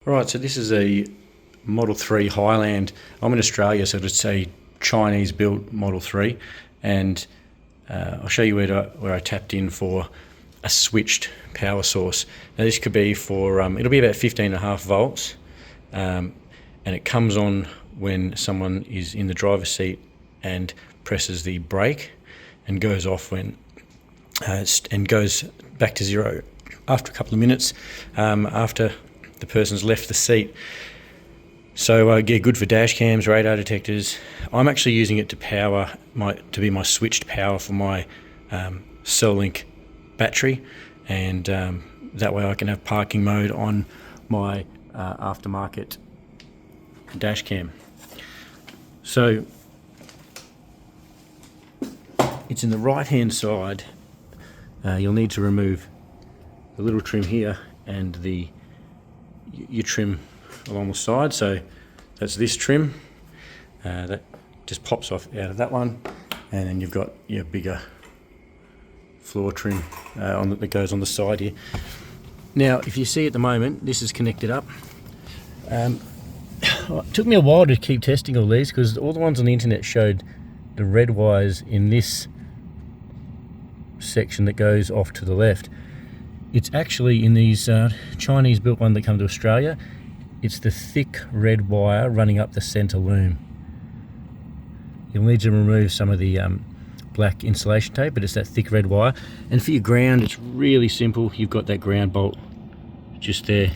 Right, so this is a Model 3 Highland. I'm in Australia, so it's a Chinese-built Model 3, and I'll show you where I tapped in for a switched power source. Now this could be for, it'll be about 15.5 volts, and it comes on when someone is in the driver's seat and presses the brake, and goes off when, and goes back to zero after a couple of minutes, after the person's left the seat. So yeah, good for dash cams, radar detectors. I'm actually using it to power to be my switched power for my CellLink battery, and that way I can have parking mode on my aftermarket dash cam. So it's in the right hand side. You'll need to remove the little trim here and your trim along the side. So that's this trim that just pops off out of that one, and then you've got your bigger floor trim that goes on the side here. Now if you see at the moment, this is connected up. It took me a while to keep testing all these because all the ones on the internet showed the red wires in this section that goes off to the left. It's actually in these Chinese built one that come to Australia. It's the thick red wire running up the center loom. You'll need to remove some of the black insulation tape, but it's that thick red wire. And for your ground, it's really simple. You've got that ground bolt just there.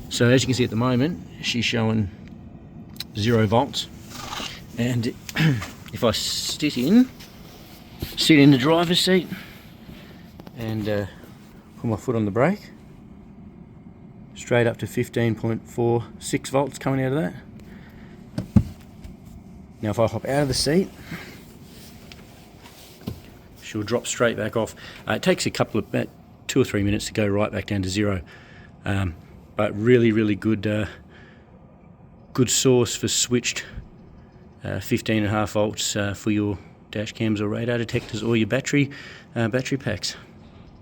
So as you can see at the moment, she's showing 0 volts. And if I sit in the driver's seat and put my foot on the brake, straight up to 15.46 volts coming out of that. Now if I hop out of the seat, she'll drop straight back off. It takes about 2 or 3 minutes to go right back down to 0, but really good good source for switched 15.5 volts for your dash cams or radar detectors or your battery packs.